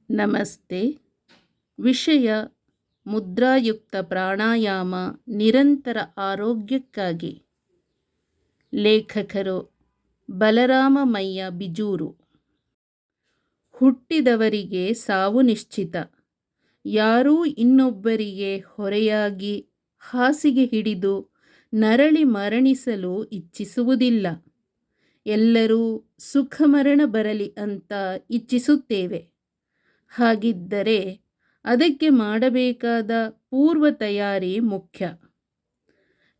ನಮಸ್ತೆ. ವಿಷಯ ಮುದ್ರಾಯುಕ್ತ ಪ್ರಾಣಾಯಾಮ ನಿರಂತರ ಆರೋಗ್ಯಕ್ಕಾಗಿ. ಲೇಖಕರು ಬಲರಾಮಮಯ್ಯ ಬಿಜೂರು. ಹುಟ್ಟಿದವರಿಗೆ ಸಾವು ನಿಶ್ಚಿತ. ಯಾರೂ ಇನ್ನೊಬ್ಬರಿಗೆ ಹೊರೆಯಾಗಿ ಹಾಸಿಗೆ ಹಿಡಿದು ನರಳಿ ಮರಣಿಸಲು ಇಚ್ಛಿಸುವುದಿಲ್ಲ. ಎಲ್ಲರೂ ಸುಖ ಮರಣ ಬರಲಿ ಅಂತ ಇಚ್ಛಿಸುತ್ತೇವೆ. ಹಾಗಿದ್ದರೆ ಅದಕ್ಕೆ ಮಾಡಬೇಕಾದ ಪೂರ್ವ ತಯಾರಿ ಮುಖ್ಯ.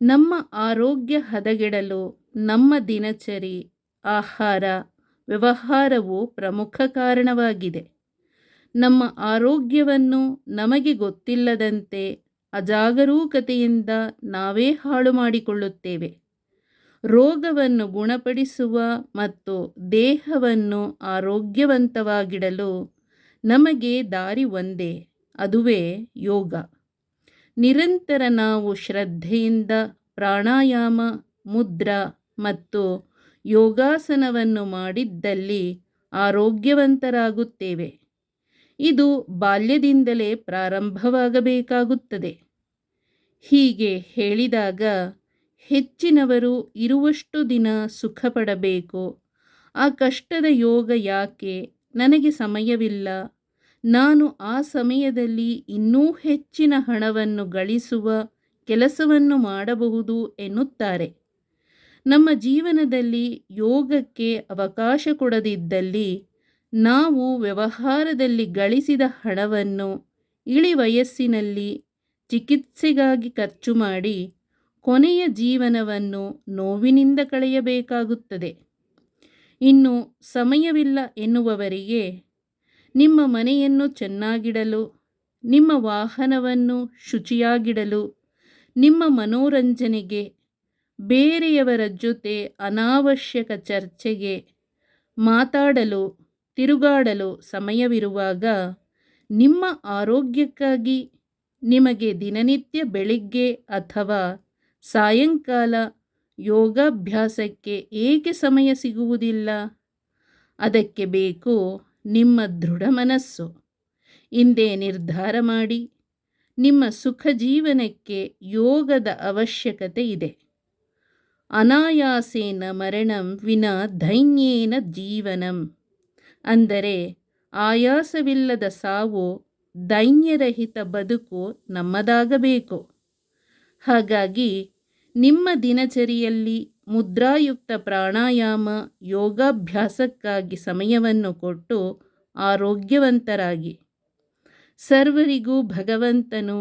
ನಮ್ಮ ಆರೋಗ್ಯ ಹದಗೆಡಲು ನಮ್ಮ ದಿನಚರಿ, ಆಹಾರ, ವ್ಯವಹಾರವು ಪ್ರಮುಖ ಕಾರಣವಾಗಿದೆ. ನಮ್ಮ ಆರೋಗ್ಯವನ್ನು ನಮಗೆ ಗೊತ್ತಿಲ್ಲದಂತೆ ಅಜಾಗರೂಕತೆಯಿಂದ ನಾವೇ ಹಾಳು ಮಾಡಿಕೊಳ್ಳುತ್ತೇವೆ. ರೋಗವನ್ನು ಗುಣಪಡಿಸುವ ಮತ್ತು ದೇಹವನ್ನು ಆರೋಗ್ಯವಂತವಾಗಿಡಲು ನಮಗೆ ದಾರಿ ಒಂದೇ, ಅದುವೇ ಯೋಗ. ನಿರಂತರ ನಾವು ಶ್ರದ್ಧೆಯಿಂದ ಪ್ರಾಣಾಯಾಮ, ಮುದ್ರಾ ಮತ್ತು ಯೋಗಾಸನವನ್ನು ಮಾಡಿದ್ದಲ್ಲಿ ಆರೋಗ್ಯವಂತರಾಗುತ್ತೇವೆ. ಇದು ಬಾಲ್ಯದಿಂದಲೇ ಪ್ರಾರಂಭವಾಗಬೇಕಾಗುತ್ತದೆ. ಹೀಗೆ ಹೇಳಿದಾಗ ಹೆಚ್ಚಿನವರು ಇರುವಷ್ಟು ದಿನ ಸುಖ ಪಡಬೇಕು, ಆ ಕಷ್ಟದ ಯೋಗ ಯಾಕೆ, ನನಗೆ ಸಮಯವಿಲ್ಲ, ನಾನು ಆ ಸಮಯದಲ್ಲಿ ಇನ್ನೂ ಹೆಚ್ಚಿನ ಹಣವನ್ನು ಗಳಿಸುವ ಕೆಲಸವನ್ನು ಮಾಡಬಹುದು ಎನ್ನುತ್ತಾರೆ. ನಮ್ಮ ಜೀವನದಲ್ಲಿ ಯೋಗಕ್ಕೆ ಅವಕಾಶ ಕೊಡದಿದ್ದಲ್ಲಿ ನಾವು ವ್ಯವಹಾರದಲ್ಲಿ ಗಳಿಸಿದ ಹಣವನ್ನು ಇಳಿ ವಯಸ್ಸಿನಲ್ಲಿ ಚಿಕಿತ್ಸೆಗಾಗಿ ಖರ್ಚು ಮಾಡಿ ಕೊನೆಯ ಜೀವನವನ್ನು ನೋವಿನಿಂದ ಕಳೆಯಬೇಕಾಗುತ್ತದೆ. ಇನ್ನು ಸಮಯವಿಲ್ಲ ಎನ್ನುವವರಿಗೆ ನಿಮ್ಮ ಮನೆಯನ್ನು ಚೆನ್ನಾಗಿಡಲು, ನಿಮ್ಮ ವಾಹನವನ್ನು ಶುಚಿಯಾಗಿಡಲು, ನಿಮ್ಮ ಮನೋರಂಜನೆಗೆ, ಬೇರೆಯವರ ಜೊತೆ ಅನಾವಶ್ಯಕ ಚರ್ಚೆಗೆ, ಮಾತಾಡಲು, ತಿರುಗಾಡಲು ಸಮಯವಿರುವಾಗ ನಿಮ್ಮ ಆರೋಗ್ಯಕ್ಕಾಗಿ ನಿಮಗೆ ದಿನನಿತ್ಯ ಬೆಳಿಗ್ಗೆ ಅಥವಾ ಸಾಯಂಕಾಲ ಯೋಗಾಭ್ಯಾಸಕ್ಕೆ ಏಕೆ ಸಮಯ ಸಿಗುವುದಿಲ್ಲ? ಅದಕ್ಕೆ ಬೇಕು ನಿಮ್ಮ ದೃಢ ಮನಸ್ಸು. ಇಂದೇ ನಿರ್ಧಾರ ಮಾಡಿ. ನಿಮ್ಮ ಸುಖ ಜೀವನಕ್ಕೆ ಯೋಗದ ಅವಶ್ಯಕತೆ ಇದೆ. ಅನಾಯಾಸೇನ ಮರಣಂ ವಿನಾ ದೈನ್ಯೇನ ಜೀವನಂ. ಅಂದರೆ ಆಯಾಸವಿಲ್ಲದ ಸಾವು, ದೈನ್ಯರಹಿತ ಬದುಕು ನಮ್ಮದಾಗಬೇಕು. ಹಾಗಾಗಿ ನಿಮ್ಮ ದಿನಚರಿಯಲ್ಲಿ ಮುದ್ರಾಯುಕ್ತ ಪ್ರಾಣಾಯಾಮ, ಯೋಗಾಭ್ಯಾಸಕ್ಕಾಗಿ ಸಮಯವನ್ನು ಕೊಟ್ಟು ಆರೋಗ್ಯವಂತರಾಗಿ. ಸರ್ವರಿಗೂ ಭಗವಂತನು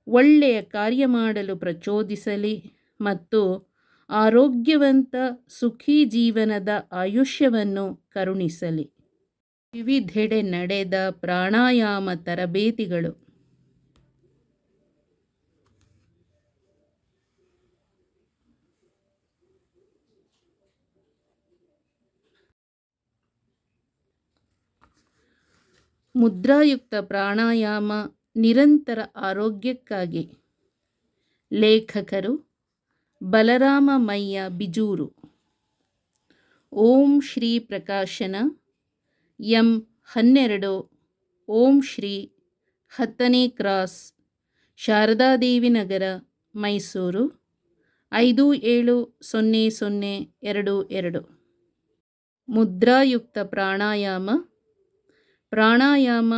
ಒಳ್ಳೆಯ ಕಾರ್ಯ ಮಾಡಲು ಪ್ರಚೋದಿಸಲಿ ಮತ್ತು ಆರೋಗ್ಯವಂತ ಸುಖಿ ಜೀವನದ ಆಯುಷ್ಯವನ್ನು ಕರುಣಿಸಲಿ. ವಿವಿಧೆಡೆ ನಡೆದ ಪ್ರಾಣಾಯಾಮ ತರಬೇತಿಗಳು. ಮುದ್ರಾಯುಕ್ತ ಪ್ರಾಣಾಯಾಮ ನಿರಂತರ ಆರೋಗ್ಯಕ್ಕಾಗಿ. ಲೇಖಕರು ಬಲರಾಮಮಯ್ಯ ಬಿಜೂರು. ಓಂ ಶ್ರೀ ಪ್ರಕಾಶನ ಎಂ 12, ಓಂ ಶ್ರೀ 10ನೇ ಕ್ರಾಸ್, ಶಾರದಾದೇವಿ ನಗರ, ಮೈಸೂರು 570022. ಮುದ್ರಾಯುಕ್ತ ಪ್ರಾಣಾಯಾಮ. ಪ್ರಾಣಾಯಾಮ,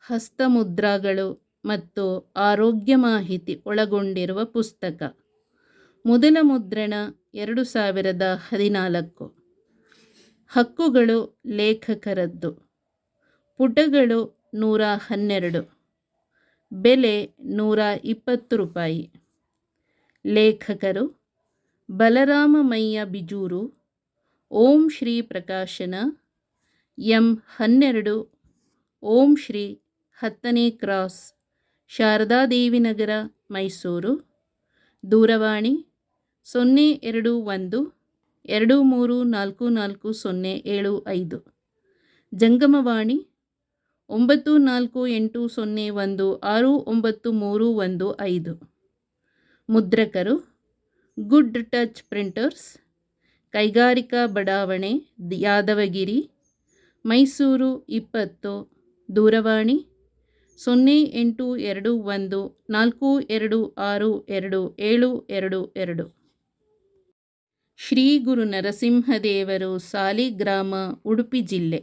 ಹಸ್ತಮುದ್ರಾಗಳು ಮತ್ತು ಆರೋಗ್ಯ ಮಾಹಿತಿ ಒಳಗೊಂಡಿರುವ ಪುಸ್ತಕ. ಮೊದಲ ಮುದ್ರಣ 2014. ಹಕ್ಕುಗಳು ಲೇಖಕರದ್ದು. ಪುಟಗಳು 112. ಬೆಲೆ ₹120. ಲೇಖಕರು ಬಲರಾಮಮಯ್ಯ ಬಿಜೂರು. ಓಂ ಶ್ರೀ ಪ್ರಕಾಶನ ಎಂ 12, ಓಂ ಶ್ರೀ 10ನೇ ಕ್ರಾಸ್, ಶಾರದಾದೇವಿ ನಗರ, ಮೈಸೂರು. ದೂರವಾಣಿ 02123444075. ಜಂಗಮವಾಣಿ 9480169315. ಮುದ್ರಕರು ಗುಡ್ ಟಚ್ ಪ್ರಿಂಟರ್ಸ್, ಕೈಗಾರಿಕಾ ಬಡಾವಣೆ, ಯಾದವಗಿರಿ, ಮೈಸೂರು 20, ದೂರವಾಣಿ 082142622722. ಶ್ರೀ ಗುರು ನರಸಿಂಹದೇವರು, ಸಾಲಿಗ್ರಾಮ, ಉಡುಪಿ ಜಿಲ್ಲೆ.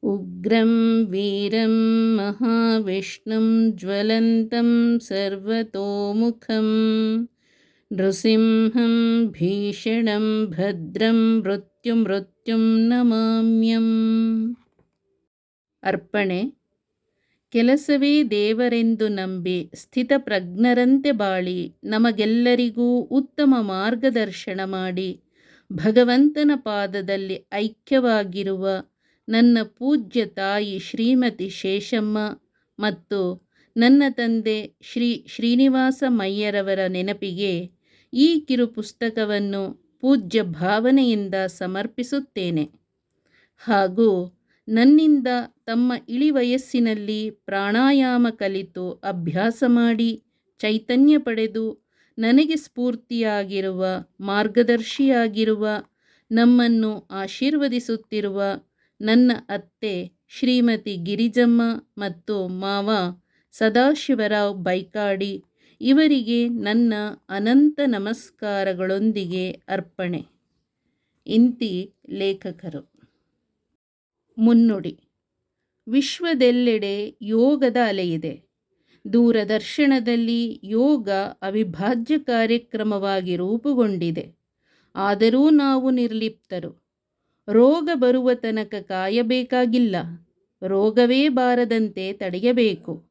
ಉಗ್ರಂ ವೀರಂ ಮಹಾವಿಷ್ಣುಂ ಜ್ವಲಂತಂ ಸರ್ವತೋಮುಖಂ ನೃಸಿಂಹಂ ಭೀಷಣಂ ಭದ್ರಂ ಮೃತ್ಯುಂ ನಮಾಮ್ಯಂ. ಅರ್ಪಣೆ. ಕೆಲಸವೇ ದೇವರೆಂದು ನಂಬಿ ಸ್ಥಿತಪ್ರಜ್ಞರಂತೆ ಬಾಳಿ ನಮಗೆಲ್ಲರಿಗೂ ಉತ್ತಮ ಮಾರ್ಗದರ್ಶನ ಮಾಡಿ ಭಗವಂತನ ಪಾದದಲ್ಲಿ ಐಕ್ಯವಾಗಿರುವ ನನ್ನ ಪೂಜ್ಯ ತಾಯಿ ಶ್ರೀಮತಿ ಶೇಷಮ್ಮ ಮತ್ತು ನನ್ನ ತಂದೆ ಶ್ರೀ ಶ್ರೀನಿವಾಸ ಮಯ್ಯರವರ ನೆನಪಿಗೆ ಈ ಕಿರು ಪುಸ್ತಕವನ್ನು ಪೂಜ್ಯ ಭಾವನೆಯಿಂದ ಸಮರ್ಪಿಸುತ್ತೇನೆ. ಹಾಗೂ ನನ್ನಿಂದ ತಮ್ಮ ಇಳಿವಯಸ್ಸಿನಲ್ಲಿ ಪ್ರಾಣಾಯಾಮ ಕಲಿತು ಅಭ್ಯಾಸ ಮಾಡಿ ಚೈತನ್ಯ ಪಡೆದು ನನಗೆ ಸ್ಫೂರ್ತಿಯಾಗಿರುವ, ಮಾರ್ಗದರ್ಶಿಯಾಗಿರುವ, ನಮ್ಮನ್ನು ಆಶೀರ್ವದಿಸುತ್ತಿರುವ ನನ್ನ ಅತ್ತೆ ಶ್ರೀಮತಿ ಗಿರಿಜಮ್ಮ ಮತ್ತು ಮಾವ ಸದಾಶಿವರಾವ್ ಬೈಕಾಡಿ ಇವರಿಗೆ ನನ್ನ ಅನಂತ ನಮಸ್ಕಾರಗಳೊಂದಿಗೆ ಅರ್ಪಣೆ. ಇಂತಿ ಲೇಖಕರು. ಮುನ್ನುಡಿ. ವಿಶ್ವದೆಲ್ಲೆಡೆ ಯೋಗದ ಅಲೆಯಿದೆ. ದೂರದರ್ಶನದಲ್ಲಿ ಯೋಗ ಅವಿಭಾಜ್ಯ ಕಾರ್ಯಕ್ರಮವಾಗಿ ರೂಪುಗೊಂಡಿದೆ. ಆದರೂ ನಾವು ನಿರ್ಲಿಪ್ತರು. ರೋಗ ಬರುವ ತನಕ ಕಾಯಬೇಕಾಗಿಲ್ಲ, ರೋಗವೇ ಬಾರದಂತೆ ತಡೆಯಬೇಕು.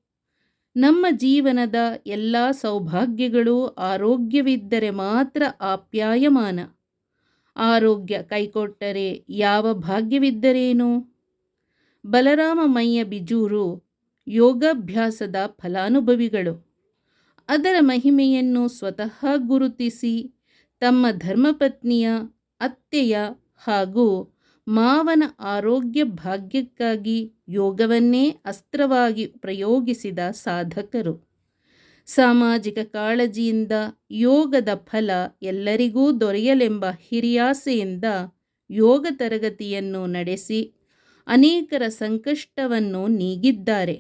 ನಮ್ಮ ಜೀವನದ ಎಲ್ಲ ಸೌಭಾಗ್ಯಗಳು ಆರೋಗ್ಯವಿದ್ದರೆ ಮಾತ್ರ ಆಪ್ಯಾಯಮಾನ. ಆರೋಗ್ಯ ಕೈಕೊಟ್ಟರೆ ಯಾವ ಭಾಗ್ಯವಿದ್ದರೇನು? ಬಲರಾಮ ಮಯ್ಯ ಬಿಜೂರು ಯೋಗಾಭ್ಯಾಸದ ಫಲಾನುಭವಿಗಳು. ಅದರ ಮಹಿಮೆಯನ್ನು ಸ್ವತಃ ಗುರುತಿಸಿ ತಮ್ಮ ಧರ್ಮಪತ್ನಿಯ, ಅತ್ತೆಯ ಹಾಗೂ ಮಾವನ ಆರೋಗ್ಯ ಭಾಗ್ಯಕ್ಕಾಗಿ ಯೋಗವನ್ನೇ ಅಸ್ತ್ರವಾಗಿ ಪ್ರಯೋಗಿಸಿದ ಸಾಧಕರು. ಸಾಮಾಜಿಕ ಕಾಳಜಿಯಿಂದ ಯೋಗದ ಫಲ ಎಲ್ಲರಿಗೂ ದೊರೆಯಲೆಂಬ ಹಿರಿಯಾಸೆಯಿಂದ ಯೋಗ ತರಗತಿಯನ್ನು ನಡೆಸಿ ಅನೇಕರ ಸಂಕಷ್ಟವನ್ನು ನೀಗಿದ್ದಾರೆ.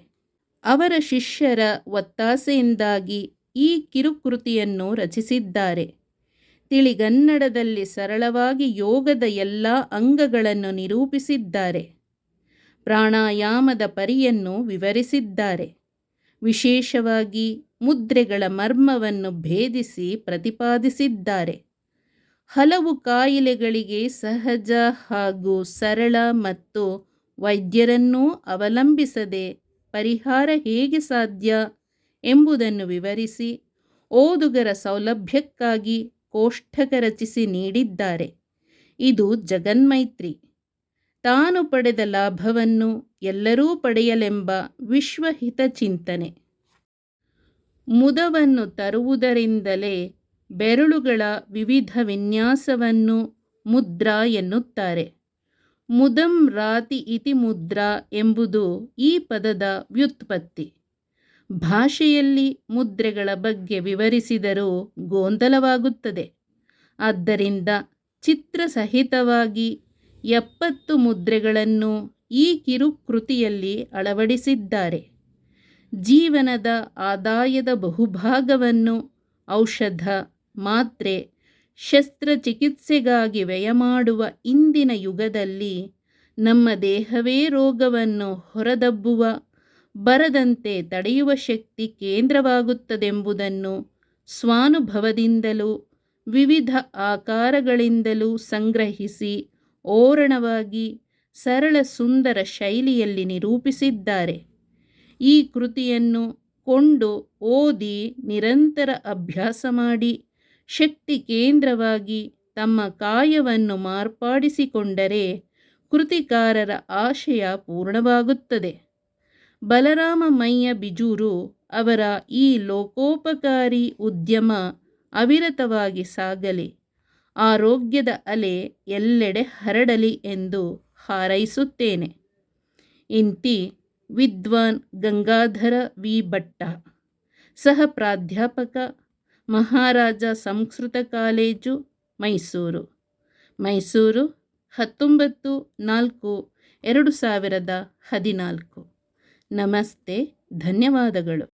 ಅವರ ಶಿಷ್ಯರ ಒತ್ತಾಸೆಯಿಂದಾಗಿ ಈ ಕಿರುಕೃತಿಯನ್ನು ರಚಿಸಿದ್ದಾರೆ. ತಿಳಿಗನ್ನಡದಲ್ಲಿ ಸರಳವಾಗಿ ಯೋಗದ ಎಲ್ಲ ಅಂಗಗಳನ್ನು ನಿರೂಪಿಸಿದ್ದಾರೆ. ಪ್ರಾಣಾಯಾಮದ ಪರಿಯನ್ನು ವಿವರಿಸಿದ್ದಾರೆ. ವಿಶೇಷವಾಗಿ ಮುದ್ರೆಗಳ ಮರ್ಮವನ್ನು ಭೇದಿಸಿ ಪ್ರತಿಪಾದಿಸಿದ್ದಾರೆ. ಹಲವು ಕಾಯಿಲೆಗಳಿಗೆ ಸಹಜ ಹಾಗೂ ಸರಳ ಮತ್ತು ವೈದ್ಯರನ್ನೂ ಅವಲಂಬಿಸದೆ ಪರಿಹಾರ ಹೇಗೆ ಸಾಧ್ಯ ಎಂಬುದನ್ನು ವಿವರಿಸಿ ಓದುಗರ ಸೌಲಭ್ಯಕ್ಕಾಗಿ ಕೋಷ್ಟಕ ರಚಿಸಿ ನೀಡಿದ್ದಾರೆ. ಇದು ಜಗನ್ಮೈತ್ರಿ. ತಾನು ಪಡೆದ ಲಾಭವನ್ನು ಎಲ್ಲರೂ ಪಡೆಯಲೆಂಬ ವಿಶ್ವಹಿತ ಚಿಂತನೆ. ಮುದವನ್ನು ತರುವುದರಿಂದಲೇ ಬೆರಳುಗಳ ವಿವಿಧ ವಿನ್ಯಾಸವನ್ನು ಮುದ್ರಾ ಎನ್ನುತ್ತಾರೆ. ಮುದಂ ರಾತಿ ಇತಿ ಮುದ್ರಾ ಎಂಬುದು ಈ ಪದದ ವ್ಯುತ್ಪತ್ತಿ. ಭಾಷೆಯಲ್ಲಿ ಮುದ್ರೆಗಳ ಬಗ್ಗೆ ವಿವರಿಸಿದರೂ ಗೊಂದಲವಾಗುತ್ತದೆ. ಆದ್ದರಿಂದ ಚಿತ್ರಸಹಿತವಾಗಿ 70 ಮುದ್ರೆಗಳನ್ನು ಈ ಕಿರುಕೃತಿಯಲ್ಲಿ ಅಳವಡಿಸಿದ್ದಾರೆ. ಜೀವನದ ಆದಾಯದ ಬಹುಭಾಗವನ್ನು ಔಷಧ, ಮಾತ್ರೆ, ಶಸ್ತ್ರಚಿಕಿತ್ಸೆಗಾಗಿ ವ್ಯಯ ಮಾಡುವ ಇಂದಿನ ಯುಗದಲ್ಲಿ ನಮ್ಮ ದೇಹವೇ ರೋಗವನ್ನು ಹೊರದಬ್ಬುವ, ಬರದಂತೆ ತಡೆಯುವ ಶಕ್ತಿ ಕೇಂದ್ರವಾಗುತ್ತದೆಂಬುದನ್ನು ಸ್ವಾನುಭವದಿಂದಲೂ ವಿವಿಧ ಆಕಾರಗಳಿಂದಲೂ ಸಂಗ್ರಹಿಸಿ ಓರಣವಾಗಿ ಸರಳ ಸುಂದರ ಶೈಲಿಯಲ್ಲಿ ನಿರೂಪಿಸಿದ್ದಾರೆ. ಈ ಕೃತಿಯನ್ನು ಕೊಂಡು ಓದಿ ನಿರಂತರ ಅಭ್ಯಾಸ ಮಾಡಿ ಶಕ್ತಿ ಕೇಂದ್ರವಾಗಿ ತಮ್ಮ ಕಾಯವನ್ನು ಮಾರ್ಪಾಡಿಸಿಕೊಂಡರೆ ಕೃತಿಕಾರರ ಆಶಯ ಪೂರ್ಣವಾಗುತ್ತದೆ. ಬಲರಾಮ ಮಯ್ಯ ಬಿಜೂರು ಅವರ ಈ ಲೋಕೋಪಕಾರಿ ಉದ್ಯಮ ಅವಿರತವಾಗಿ ಸಾಗಲಿ, ಆರೋಗ್ಯದ ಅಲೆ ಎಲ್ಲೆಡೆ ಹರಡಲಿ ಎಂದು ಹಾರೈಸುತ್ತೇನೆ. ಇಂತಿ ವಿದ್ವಾನ್ ಗಂಗಾಧರ ವಿ ಭಟ್ಟ, ಸಹ ಪ್ರಾಧ್ಯಾಪಕ, ಮಹಾರಾಜ ಸಂಸ್ಕೃತ ಕಾಲೇಜು, ಮೈಸೂರು. 19/4/2023 2014. ನಮಸ್ತೆ, ಧನ್ಯವಾದಗಳು.